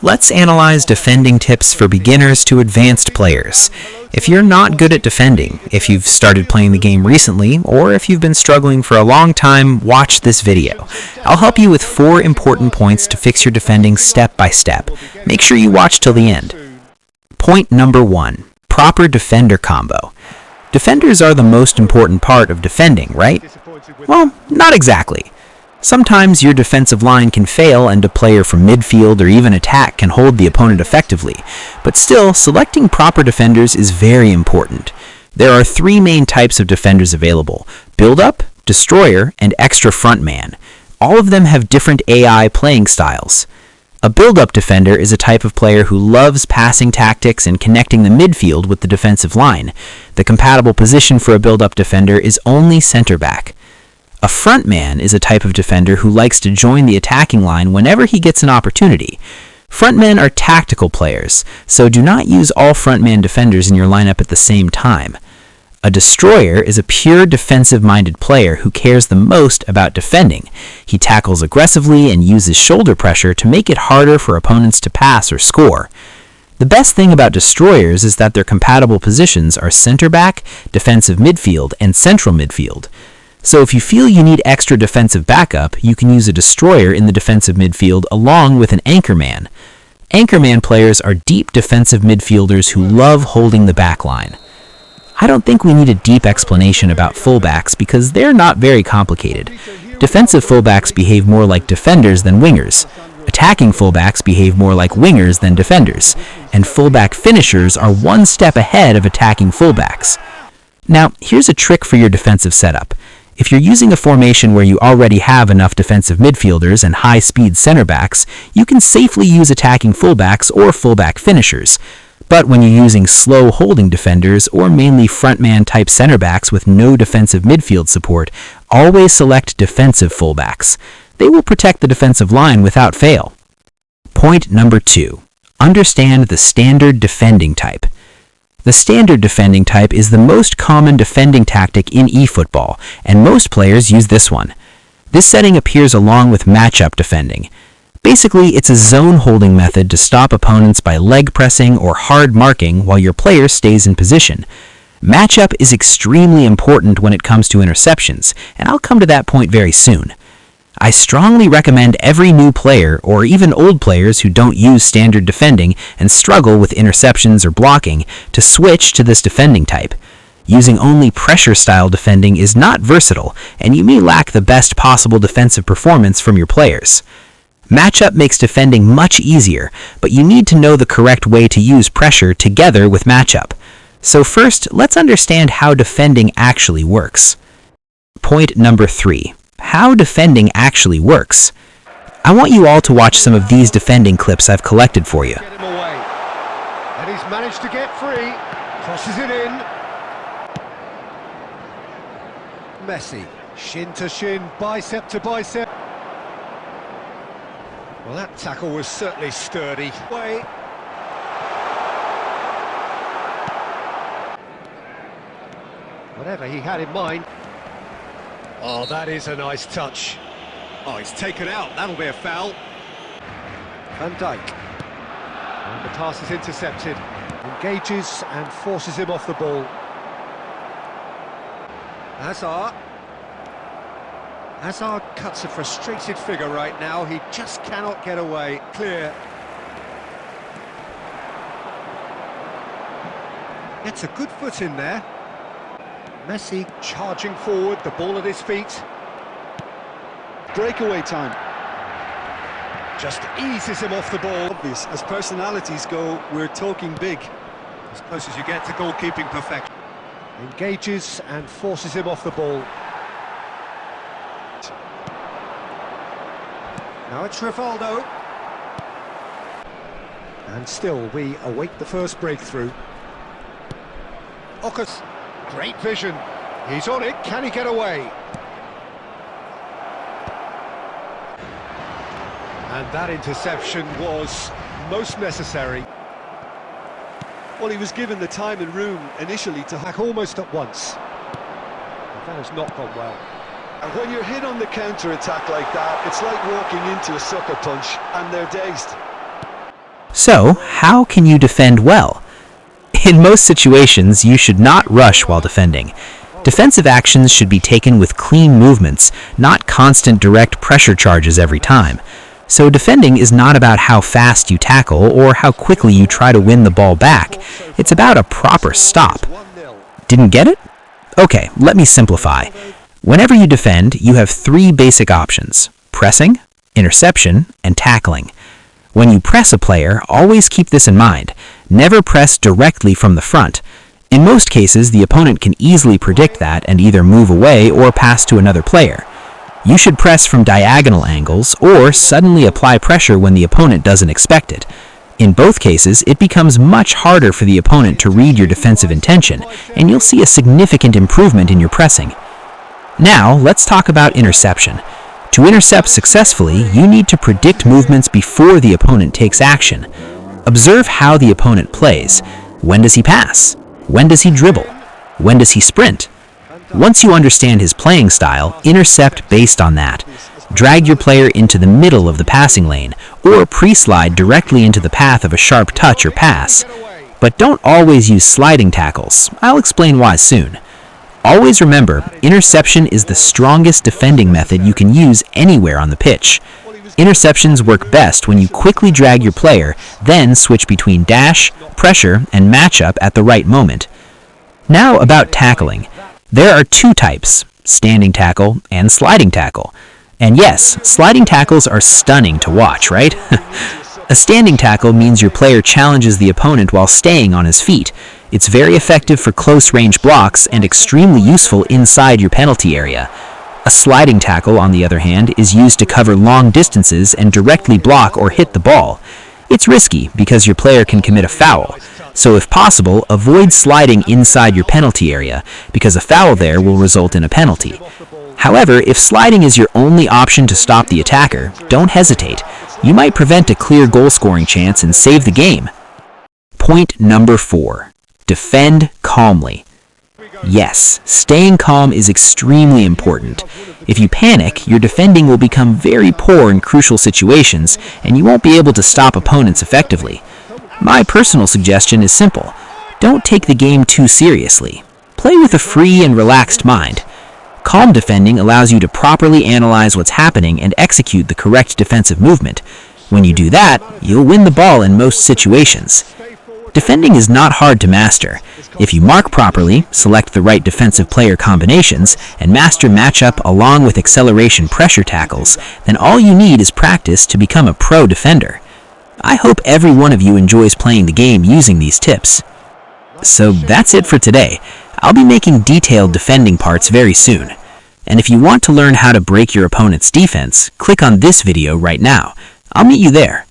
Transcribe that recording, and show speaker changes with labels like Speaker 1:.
Speaker 1: Let's analyze defending tips for beginners to advanced players. If you're not good at defending, if you've started playing the game recently, or if you've been struggling for a long time, watch this video. I'll help you with 4 important points to fix your defending step by step. Make sure you watch till the end. Point number 1. Proper defender combo. Defenders are the most important part of defending, right? Well, not exactly. Sometimes your defensive line can fail and a player from midfield or even attack can hold the opponent effectively, but still, selecting proper defenders is very important. There are 3 main types of defenders available: build-up, destroyer, and extra frontman. All of them have different AI playing styles. A build-up defender is a type of player who loves passing tactics and connecting the midfield with the defensive line. The compatible position for a build-up defender is only center back. A frontman is a type of defender who likes to join the attacking line whenever he gets an opportunity. Frontmen are tactical players, so do not use all frontman defenders in your lineup at the same time. A destroyer is a pure defensive-minded player who cares the most about defending. He tackles aggressively and uses shoulder pressure to make it harder for opponents to pass or score. The best thing about destroyers is that their compatible positions are center back, defensive midfield, and central midfield. So if you feel you need extra defensive backup, you can use a destroyer in the defensive midfield along with an anchorman. Anchorman players are deep defensive midfielders who love holding the back line. I don't think we need a deep explanation about fullbacks because they're not very complicated. Defensive fullbacks behave more like defenders than wingers. Attacking fullbacks behave more like wingers than defenders. And fullback finishers are one step ahead of attacking fullbacks. Now, here's a trick for your defensive setup. If you're using a formation where you already have enough defensive midfielders and high-speed center backs, you can safely use attacking fullbacks or fullback finishers. But when you're using slow holding defenders or mainly frontman-type center backs with no defensive midfield support, always select defensive fullbacks. They will protect the defensive line without fail. Point number 2. Understand the standard defending type. The standard defending type is the most common defending tactic in eFootball, and most players use this one. This setting appears along with matchup defending. Basically, it's a zone-holding method to stop opponents by leg pressing or hard marking while your player stays in position. Matchup is extremely important when it comes to interceptions, and I'll come to that point very soon. I strongly recommend every new player, or even old players who don't use standard defending and struggle with interceptions or blocking, to switch to this defending type. Using only pressure-style defending is not versatile, and you may lack the best possible defensive performance from your players. Matchup makes defending much easier, but you need to know the correct way to use pressure together with matchup. So first, let's understand how defending actually works. Point number 3. How defending actually works. I want you all to watch some of these defending clips I've collected for you.
Speaker 2: Get him away. And he's managed to get free. Crosses it in. Messi. Shin to shin, bicep to bicep. Well, that tackle was certainly sturdy. Way. Whatever he had in mind. Oh, that is a nice touch. Oh, he's taken out. That'll be a foul. Van Dijk. And the pass is intercepted. Engages and forces him off the ball. Hazard. Hazard cuts a frustrated figure right now. He just cannot get away. Clear. Gets a good foot in there. Messi charging forward, the ball at his feet.
Speaker 3: Breakaway time.
Speaker 2: Just eases him off the ball.
Speaker 3: Obvious, as personalities go, we're talking big.
Speaker 2: As close as you get to goalkeeping perfection. Engages and forces him off the ball. Now it's Rivaldo. And still we await the first breakthrough. Okas. Great vision. He's on it. Can he get away? And that interception was most necessary.
Speaker 3: Well, he was given the time and room initially to hack
Speaker 2: Almost at once. That has not gone well.
Speaker 3: And when you're hit on the counter-attack like that, it's like walking into a sucker punch and they're dazed.
Speaker 1: So, how can you defend well? In most situations, you should not rush while defending. Defensive actions should be taken with clean movements, not constant direct pressure charges every time. So defending is not about how fast you tackle or how quickly you try to win the ball back. It's about a proper stop. Didn't get it? Okay, let me simplify. Whenever you defend, you have three basic options: pressing, interception, and tackling. When you press a player, always keep this in mind. Never press directly from the front. In most cases, the opponent can easily predict that and either move away or pass to another player. You should press from diagonal angles or suddenly apply pressure when the opponent doesn't expect it. In both cases, it becomes much harder for the opponent to read your defensive intention, and you'll see a significant improvement in your pressing. Now, let's talk about interception. To intercept successfully, you need to predict movements before the opponent takes action. Observe how the opponent plays. When does he pass? When does he dribble? When does he sprint? Once you understand his playing style, intercept based on that. Drag your player into the middle of the passing lane, or pre-slide directly into the path of a sharp touch or pass. But don't always use sliding tackles. I'll explain why soon. Always remember, interception is the strongest defending method you can use anywhere on the pitch. Interceptions work best when you quickly drag your player, then switch between dash, pressure, and matchup at the right moment. Now about tackling. There are two types: standing tackle and sliding tackle. And yes, sliding tackles are stunning to watch, right? A standing tackle means your player challenges the opponent while staying on his feet. It's very effective for close-range blocks and extremely useful inside your penalty area. A sliding tackle, on the other hand, is used to cover long distances and directly block or hit the ball. It's risky because your player can commit a foul, so if possible, avoid sliding inside your penalty area because a foul there will result in a penalty. However, if sliding is your only option to stop the attacker, don't hesitate. You might prevent a clear goal-scoring chance and save the game. Point number 4. Defend calmly. Yes, staying calm is extremely important. If you panic, your defending will become very poor in crucial situations, and you won't be able to stop opponents effectively. My personal suggestion is simple. Don't take the game too seriously. Play with a free and relaxed mind. Calm defending allows you to properly analyze what's happening and execute the correct defensive movement. When you do that, you'll win the ball in most situations. Defending is not hard to master. If you mark properly, select the right defensive player combinations, and master matchup along with acceleration pressure tackles, then all you need is practice to become a pro defender. I hope every one of you enjoys playing the game using these tips. So that's it for today. I'll be making detailed defending parts very soon. And if you want to learn how to break your opponent's defense, click on this video right now. I'll meet you there.